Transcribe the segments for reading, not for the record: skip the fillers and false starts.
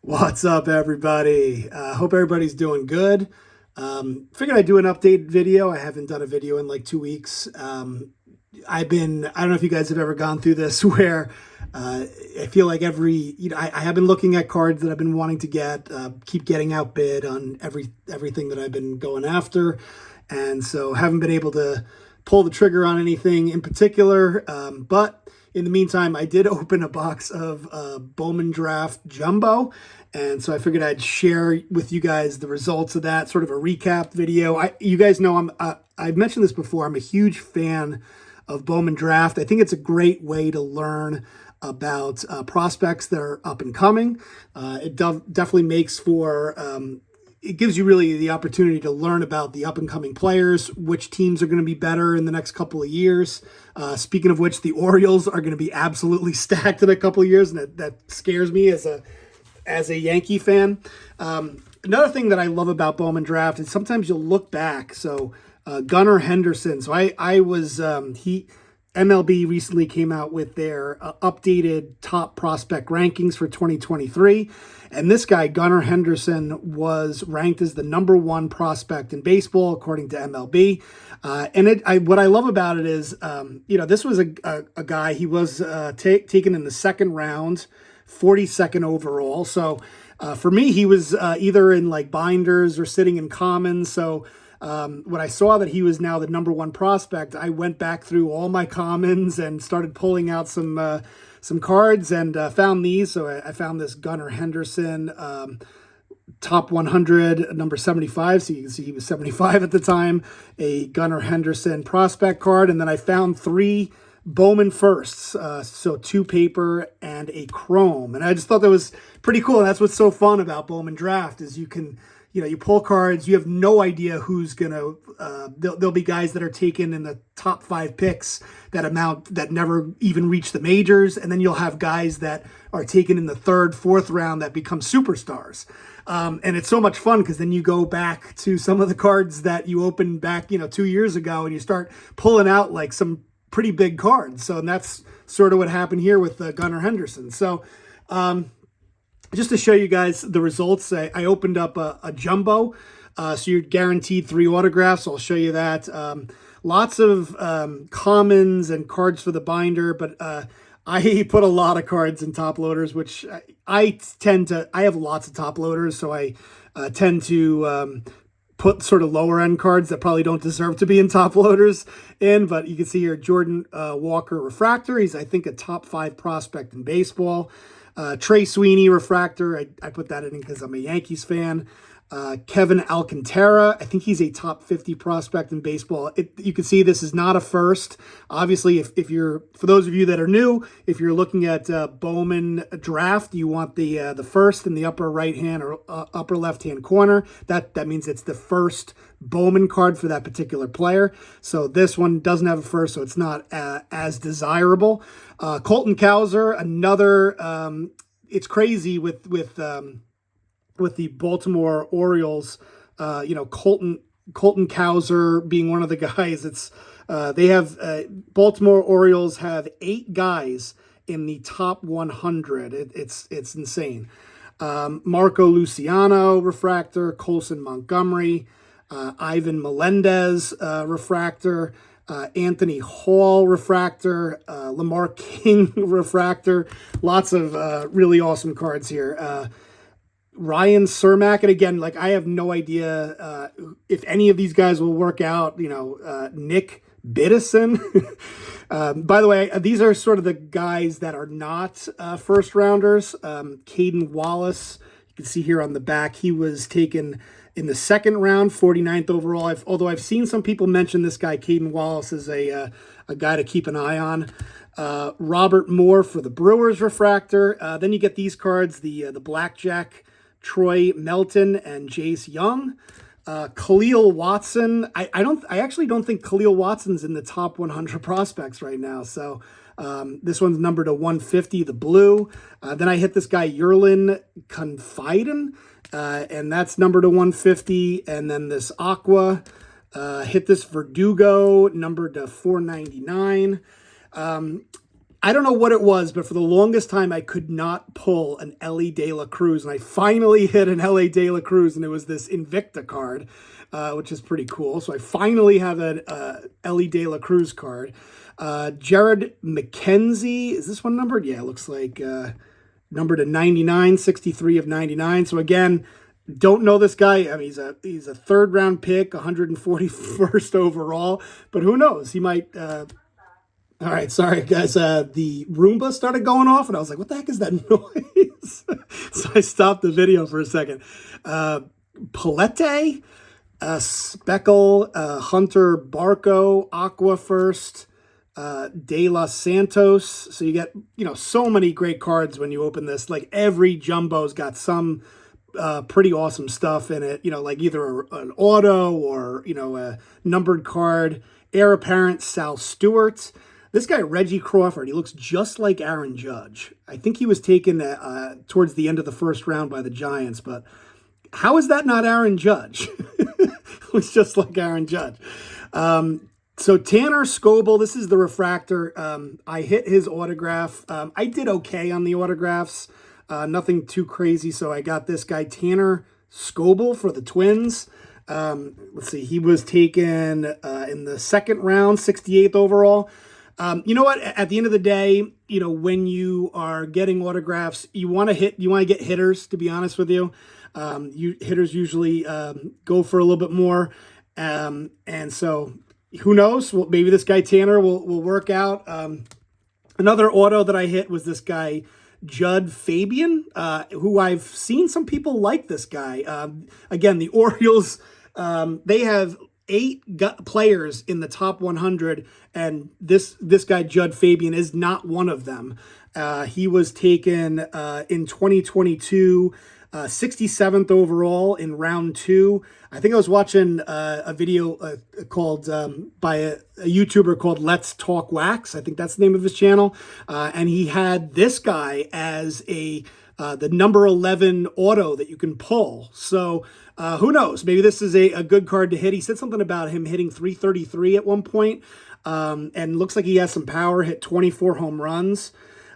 What's up, everybody? Hope everybody's doing good. Figured I'd do an update video. I haven't done a video in like 2 weeks. I don't know if you guys have ever gone through this where I feel like I have been looking at cards that I've been wanting to get, keep getting outbid on everything that I've been going after. And so haven't been able to pull the trigger on anything in particular. But in the meantime, I did open a box of Bowman Draft Jumbo. And so I figured I'd share with you guys the results of that, sort of a recap video. You guys know I've mentioned this before. I'm a huge fan of Bowman Draft. I think it's a great way to learn about prospects that are up and coming. It definitely makes for it gives you really the opportunity to learn about the up-and-coming players, which teams are going to be better in the next couple of years. Speaking of which, the Orioles are going to be absolutely stacked in a couple of years, and that scares me as a Yankee fan. Another thing that I love about Bowman Draft is sometimes you'll look back. So Gunnar Henderson. So MLB recently came out with their updated top prospect rankings for 2023. And this guy, Gunnar Henderson, was ranked as the #1 prospect in baseball, according to MLB. What I love about it is, this was a guy, he was taken in the second round, 42nd overall. So for me, he was either in like binders or sitting in commons. So when I saw that he was now the #1 prospect, I went back through all my commons and started pulling out some cards and found these. So I found this Gunnar Henderson top 100, number 75. So you can see he was 75 at the time, a Gunnar Henderson prospect card. And then I found 3 Bowman firsts, so 2 paper and a chrome. And I just thought that was pretty cool. And that's what's so fun about Bowman Draft is you can, you pull cards, you have no idea who's going to, there'll be guys that are taken in the top 5 picks that never even reach the majors. And then you'll have guys that are taken in the 3rd, 4th round that become superstars. And it's so much fun because then you go back to some of the cards that you opened back, 2 years ago, and you start pulling out like some pretty big cards. So, and that's sort of what happened here with Gunnar Henderson. So, just to show you guys the results, I opened up a jumbo. So you're guaranteed 3 autographs. I'll show you that. Lots of commons and cards for the binder, but I put a lot of cards in top loaders, which I have lots of top loaders. So I tend to put sort of lower end cards that probably don't deserve to be in top loaders in, but you can see here, Jordan Walker Refractor. He's, I think, a top 5 prospect in baseball. Trey Sweeney Refractor. I put that in because I'm a Yankees fan. Kevin Alcantara. I think he's a top 50 prospect in baseball. You can see this is not a first. Obviously, for those of you that are new, if you're looking at Bowman Draft, you want the first in the upper right hand or upper left hand corner. That means it's the first Bowman card for that particular player. So this one doesn't have a first, so it's not as desirable. Colton Cowser, another. It's crazy with the Baltimore Orioles, Colton Cowser being one of the guys. It's they have Baltimore Orioles have 8 guys in the top 100. It's insane. Marco Luciano Refractor, Colson Montgomery, Ivan Melendez Refractor, Anthony Hall Refractor, Lamar King Refractor. Lots of really awesome cards here. Ryan Cermak, and again, like I have no idea if any of these guys will work out. Nick Biddison. By the way, these are sort of the guys that are not first rounders. Caden Wallace, you can see here on the back, he was taken in the 2nd round, 49th overall. Although I've seen some people mention this guy, Caden Wallace, is a guy to keep an eye on. Robert Moore for the Brewers Refractor. Then you get these cards, the Blackjack, Troy Melton and Jace Young. Khalil Watson. I actually don't think Khalil Watson's in the top 100 prospects right now. So this one's numbered to 150, the blue. Then I hit this guy, Yerlin Confiden, and that's numbered to 150. And then this Aqua, hit this Verdugo, numbered to 499. I don't know what it was, but for the longest time, I could not pull an Ellie De La Cruz. And I finally hit an Ellie De La Cruz, and it was this Invicta card, which is pretty cool. So I finally have an Ellie De La Cruz card. Jared McKenzie, is this one numbered? Yeah, it looks like numbered to 99, 63 of 99. So again, don't know this guy. I mean, he's a third round pick, 141st overall, but who knows? He might. All right, sorry guys. The Roomba started going off, and I was like, "What the heck is that noise?" So I stopped the video for a second. Palette, Speckle, Hunter Barco, Aqua First, De Los Santos. So you get so many great cards when you open this. Like every jumbo's got some pretty awesome stuff in it. Like either an auto or a numbered card. Heir apparent Sal Stewart. This guy, Reggie Crawford, he looks just like Aaron Judge. I think he was taken towards the end of the first round by the Giants, but how is that not Aaron Judge? It was just like Aaron Judge. So Tanner Scoble, this is the refractor. I hit his autograph. I did okay on the autographs. Nothing too crazy, so I got this guy, Tanner Scoble, for the Twins. Let's see, he was taken in the second round, 68th overall. You know what? At the end of the day, when you are getting autographs, you want to get hitters, to be honest with you. Hitters usually go for a little bit more. And so who knows? Well, maybe this guy Tanner will work out. Another auto that I hit was this guy, Judd Fabian, who I've seen some people like this guy. Again, the Orioles, they have 8 players in the top 100, and this guy Judd Fabian is not one of them. He was taken in 2022, 67th overall in round 2. I think I was watching a video called by a YouTuber called Let's Talk Wax. I think that's the name of his channel, and he had this guy as the number 11 auto that you can pull. So who knows? Maybe this is a good card to hit. He said something about him hitting 333 at one point, and looks like he has some power, hit 24 home runs.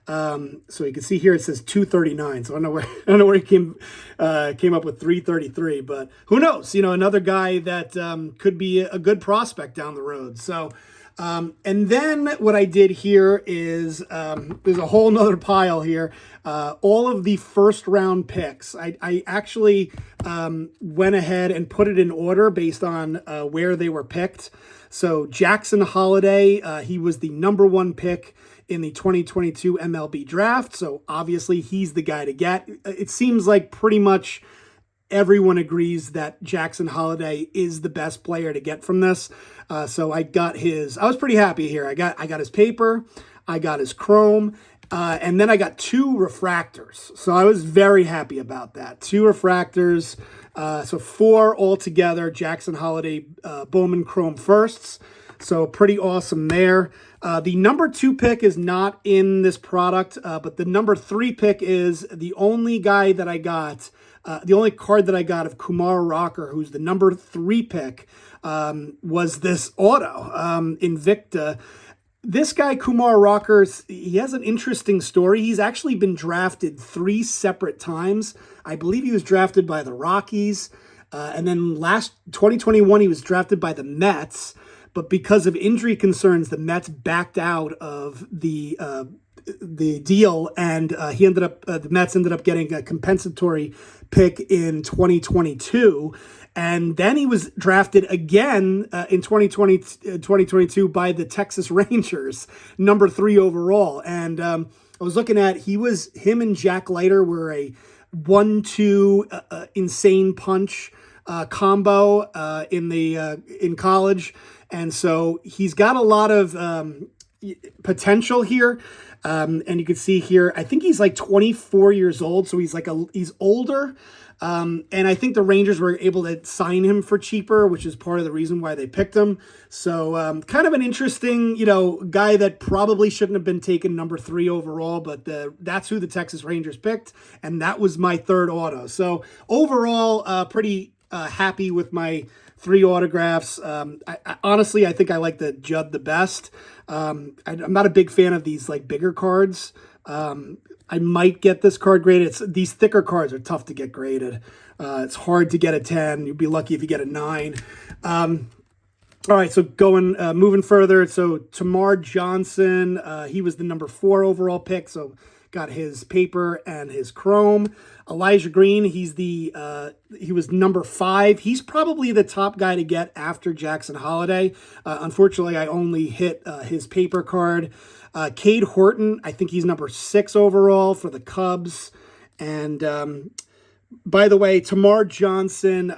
So you can see here it says 239. So I don't know where he came up with 333, but who knows? Another guy that could be a good prospect down the road. So and then what I did here is there's a whole nother pile here. All of the first round picks. I actually went ahead and put it in order based on where they were picked. So Jackson Holliday, he was the number 1 pick in the 2022 MLB draft. So obviously he's the guy to get. It seems like pretty much everyone agrees that Jackson Holliday is the best player to get from this. So I was pretty happy here. I got his paper, I got his chrome, and then I got 2 refractors. So I was very happy about that. 2 refractors, so 4 altogether, Jackson Holliday Bowman chrome firsts. So pretty awesome there. The number 2 pick is not in this product, but the number 3 pick is the only guy that I got. The only card that I got of Kumar Rocker, who's the number 3 pick, was this auto, Invicta. This guy, Kumar Rocker, he has an interesting story. He's actually been drafted 3 separate times. I believe he was drafted by the Rockies. And then 2021, he was drafted by the Mets. But because of injury concerns, the Mets backed out of the deal, and the Mets ended up getting a compensatory pick in 2022, and then he was drafted again in 2022 by the Texas Rangers, number 3 overall. And I was looking at him and Jack Leiter were a 1-2 insane punch combo in college, and so he's got a lot of potential here. And you can see here, I think he's like 24 years old. So he's older. And I think the Rangers were able to sign him for cheaper, which is part of the reason why they picked him. So kind of an interesting, guy that probably shouldn't have been taken number 3 overall, but that's who the Texas Rangers picked. And that was my 3rd auto. So overall, pretty happy with my 3 autographs. Honestly, I think I like the Judd the best. I'm not a big fan of these like bigger cards. I might get this card graded. These thicker cards are tough to get graded. It's hard to get a 10. You'd be lucky if you get a 9. All right, so moving further. So Tamar Johnson, he was the number 4 overall pick. So got his paper and his chrome. Elijah Green, he was number 5. He's probably the top guy to get after Jackson Holiday. Unfortunately, I only hit his paper card. Cade Horton, I think he's number 6 overall for the Cubs. And by the way, Tamar Johnson,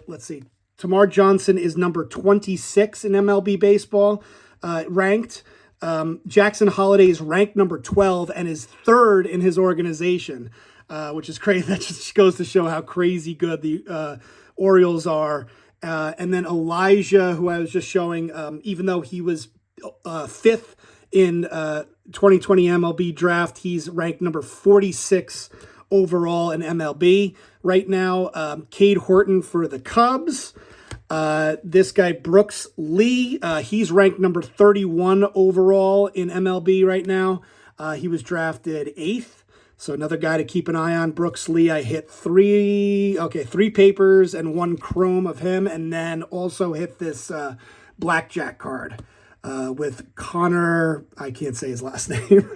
let's see. Tamar Johnson is number 26 in MLB baseball, ranked. Jackson Holiday is ranked number 12 and is 3rd in his organization, which is crazy. That just goes to show how crazy good the Orioles are. And then Elijah, who I was just showing, even though he was 5th in 2020 MLB draft, he's ranked number 46 overall in MLB right now. Cade Horton for the Cubs. This guy, Brooks Lee, he's ranked number 31 overall in MLB right now. He was drafted 8th. So another guy to keep an eye on, Brooks Lee. I hit 3 papers and 1 chrome of him, and then also hit this blackjack card with Connor, I can't say his last name.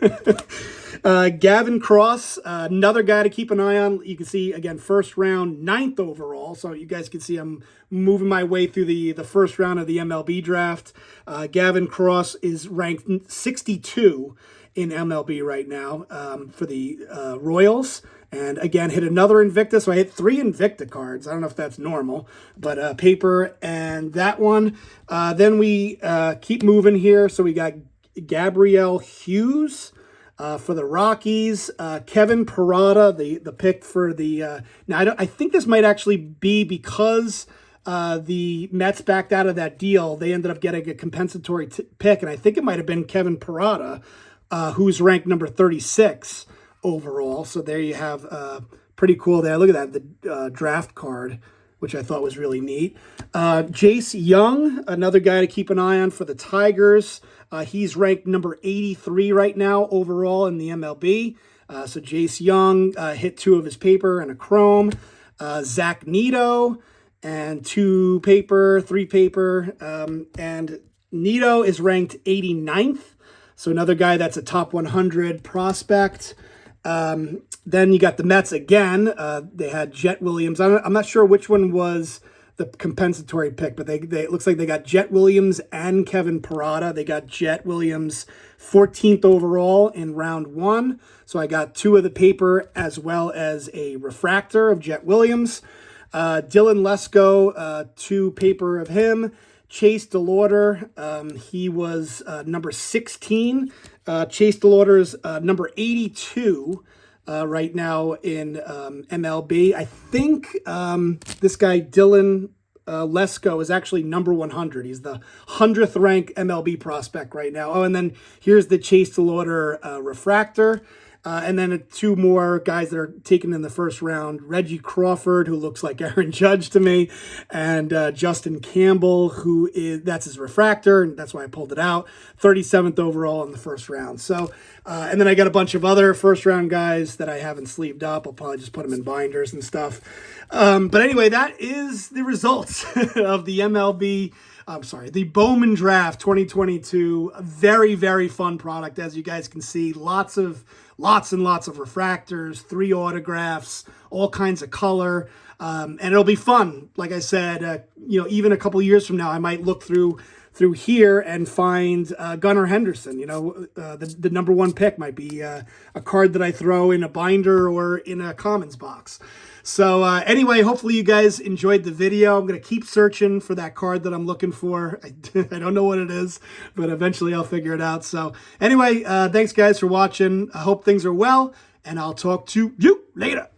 Gavin Cross, another guy to keep an eye on. You can see, again, first round, 9th overall. So you guys can see I'm moving my way through the first round of the MLB draft. Gavin Cross is ranked 62 in MLB right now for the Royals. And again, hit another Invicta. So I hit 3 Invicta cards. I don't know if that's normal, but paper and that one. Then we keep moving here. So we got Gabriel Hughes for the Rockies. Kevin Parada, the pick for the... now, I think this might actually be because the Mets backed out of that deal. They ended up getting a compensatory pick, and I think it might have been Kevin Parada, who's ranked number 36 overall. So there you have pretty cool there. Look at that, the draft card, which I thought was really neat. Jace Young, another guy to keep an eye on for the Tigers. He's ranked number 83 right now overall in the MLB. So Jace Young hit 2 of his paper and a chrome. Zach Neto and 2 paper, 3 paper. And Neto is ranked 89th. So another guy that's a top 100 prospect. Then you got the Mets again. They had Jet Williams. I'm not sure which one was the compensatory pick, but it looks like they got Jet Williams and Kevin Parada. They got Jet Williams 14th overall in round 1. So I got 2 of the paper as well as a refractor of Jet Williams. Dylan Lesko, 2 paper of him. Chase DeLauder, he was number 16. Chase DeLauder's number 82 right now in MLB. I think this guy, Dylan Lesko, is actually number 100. He's the 100th ranked MLB prospect right now. Oh, and then here's the Chase DeLauder refractor. And then 2 more guys that are taken in the first round. Reggie Crawford, who looks like Aaron Judge to me, and Justin Campbell, that's his refractor, and that's why I pulled it out. 37th overall in the first round. So, and then I got a bunch of other first round guys that I haven't sleeved up. I'll probably just put them in binders and stuff. But anyway, that is the results of the the Bowman Draft 2022. A very, very fun product, as you guys can see. Lots and lots of refractors, 3 autographs, all kinds of color, and it'll be fun. Like I said, even a couple years from now, I might look through here and find Gunnar Henderson. The number 1 pick might be a card that I throw in a binder or in a commons box. So anyway, hopefully you guys enjoyed the video. I'm going to keep searching for that card that I'm looking for. I don't know what it is, but eventually I'll figure it out. So anyway, thanks guys for watching. I hope things are well, and I'll talk to you later.